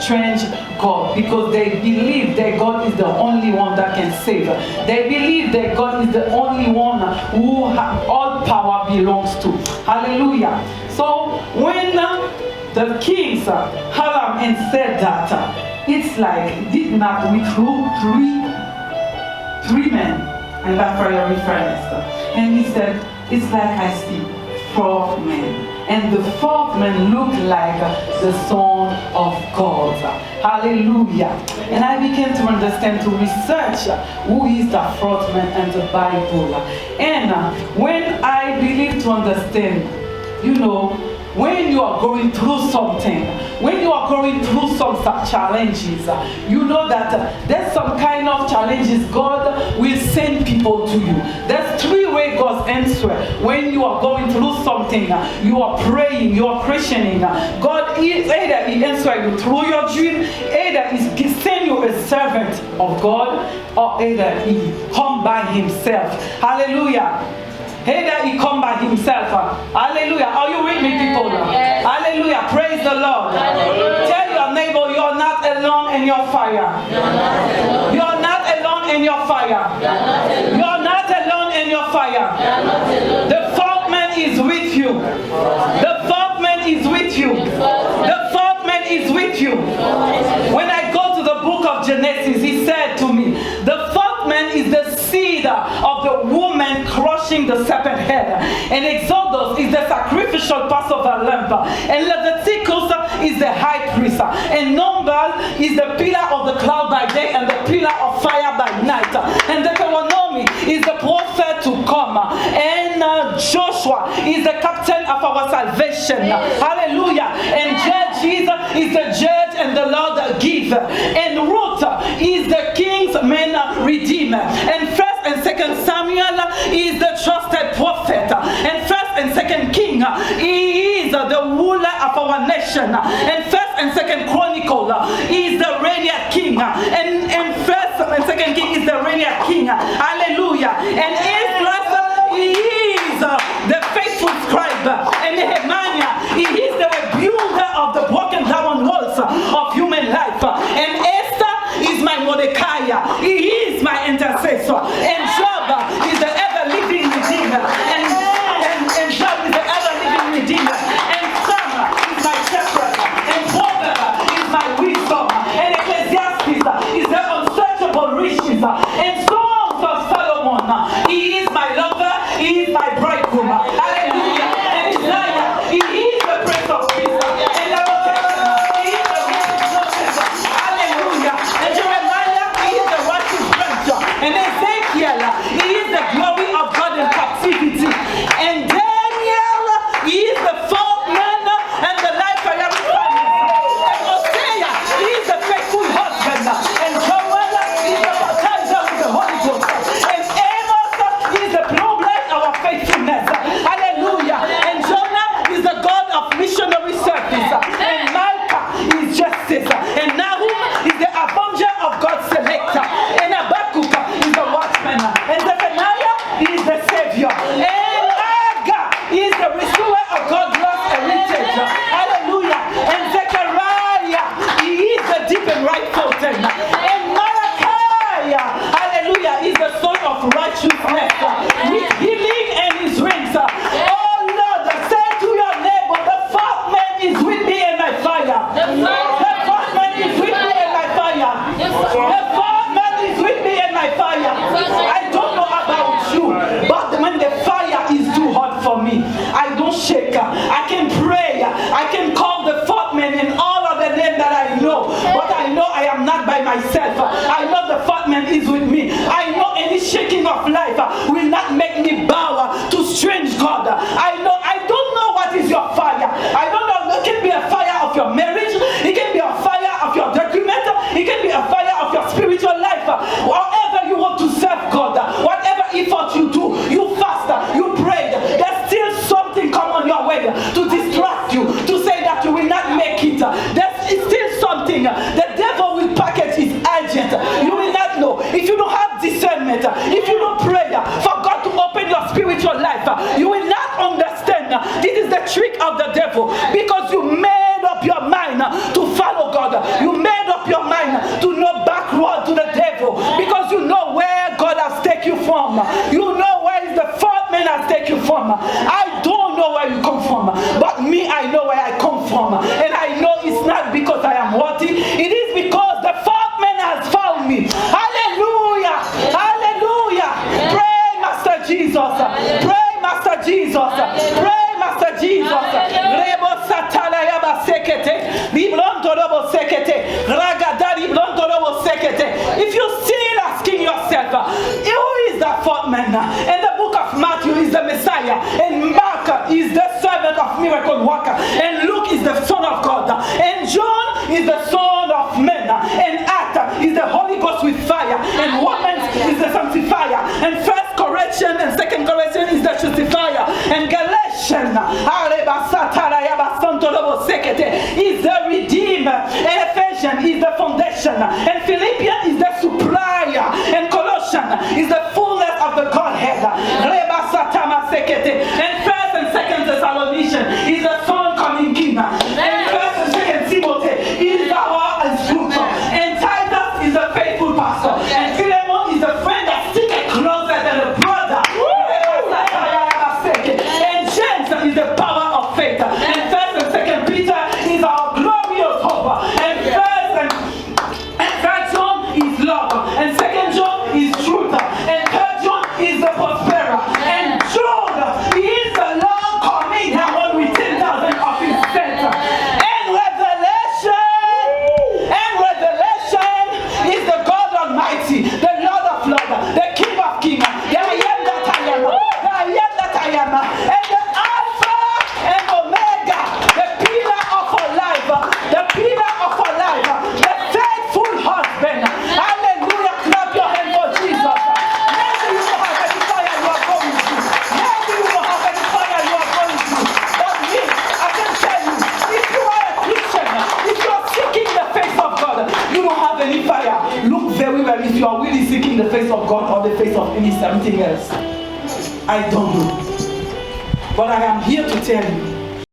strange God because they believe that God is the only one that can save. They believe that God is the only one who all power belongs to. Hallelujah. So when the kings Hiram and said that, it's like did not withdraw three men and that fiery furnace. And he said, it's like I see 4 men. And the 4th man looked like the Son of God. Hallelujah. And I began to understand, to research who is the 4th man in the Bible. And when I begin to understand, when you are going through something, when you are going through some challenges, you know that there's some kind of challenges God will send people to you. There's 3 ways God answers. When you are going through something, you are praying, you are questioning. God is either He answers you through your dream, either He sends you a servant of God, or either He comes by Himself. Hallelujah. Either He come by Himself. Hallelujah. Are you with me, people? Yes. Hallelujah. Praise the Lord. Hallelujah. Tell your neighbor you're not alone in your fire. You're not alone in your fire. You're not alone in your fire. The 4th man is with you. The 4th man is with you. The 4th man is with you. When I go to the book of Genesis, he said to me, the 4th man is the seed of the woman crushing the serpent head. And Exodus is the sacrificial Passover lamb. And Leviticus is the high priest. And Numbers is the pillar of the cloud by day and the pillar of fire by night. And Deuteronomy is the prophet to come. And Joshua is the captain of our salvation. Hallelujah. And Judges is the judge and the Lord give. And Ruth is the king's man redeemer. And 1st and 2nd Samuel is the trusted prophet. And 1st and 2nd King, he is the ruler of our nation. And 1st and 2nd Chronicle is the reigning king. And 1st and 2nd King is the reigning king. Hallelujah. And Ezra, he is the faithful scribe. And Nehemiah, he is the builder of the broken down walls of human life. And Esther is my Mordecai. He is my intercessor. And Job is the ever-living redeemer. And Job is the ever-living redeemer. And Sam is my shepherd. And Proverbs is my wisdom. And Ecclesiastes is the unsearchable riches. And Songs of Solomon, he is my lover. He is my bridegroom. Hallelujah. And Isaiah, he is the Prince of Peace. And Lamentation, he is the righteous. Hallelujah. And Jeremiah, he is the righteous branch. And Ezekiel, he is the glory of God in captivity. And Daniel, he is the 4th man and the life I am promised. And Hosea, he is the faithful husband. And Joel is the baptizer with the Holy Ghost. And Amos is the problem our faithfulness. Hallelujah. And Jonah is the God of missionary service. And Micah is justice. And Nahum is the avenger of God's selector. And Habakkuk is the watchman. And Zephaniah is the savior. And Haggai is the restorer of God's lost heritage. Hallelujah. And Zechariah, he is the deep and right fountain. And Malachi, hallelujah, is the son of righteousness with healing and his rings. Oh Lord, say to your neighbor, the 4th man is with me in my fire. The 4th man is with me in my fire. The 4th man is with me in my fire. I don't know about you, but when the fire is too hot for me, I don't shake. I can pray. I can call the 4th man in all of the names that I know. But I know I am not by myself. I know the 4th man is with me. I know any shaking of life will not make me bow to strange God. I don't know what is your fire. I don't know. It can be a fire of your marriage. It can be a fire of your document. It can be a fire of your spiritual life. However you want to serve God, whatever effort you do, you fast, you pray, there's still something come on your way to distract you, to say that you will not make it. There's still something. The devil will package his agent. You will not know. If you don't have this If you're still asking yourself, who is that fourth man? In the book of Matthew is the Messiah, and Mark is the servant of miracle worker, and Luke is the Son of God, and John is the Son of Man, and Acts is the Holy Ghost with fire, and Romans is the sanctifier, and First Corinthians and Second Corinthians is the justifier, and Galatians is the redeemer, and Ephesians is the foundation, and Philippians is the supplier, and Colossians is the fullness of the Godhead, and First and Second Thessalonians is the Son coming in, and First and Second Timothy is our instructor, and Titus is the faithful pastor, and Philemon is the friend that sticks closer than a brother, and James is the power of faith, and First and Second Peter is our glorious hope, and Third John is love, and Second John is truth, and Third John is the prosperer, and Jude is the long coming, and one with 10,000 of his saints, and Revelation is the God Almighty, the Lord of Lords, the King of Kings, the I am that I am, the I am that I am, and the Alpha and Omega, the pillar of our life, the pillar of our life, the faithful husband. Hallelujah, clap your hand for Jesus. Maybe you don't have any fire you are going through. Maybe you don't have any fire you are going through. But me, I can tell you, if you are a Christian, if you are seeking the face of God, you don't have any fire. Look very well if you are really seeking the face of God or the face of something else. I don't know. But I am here to tell you,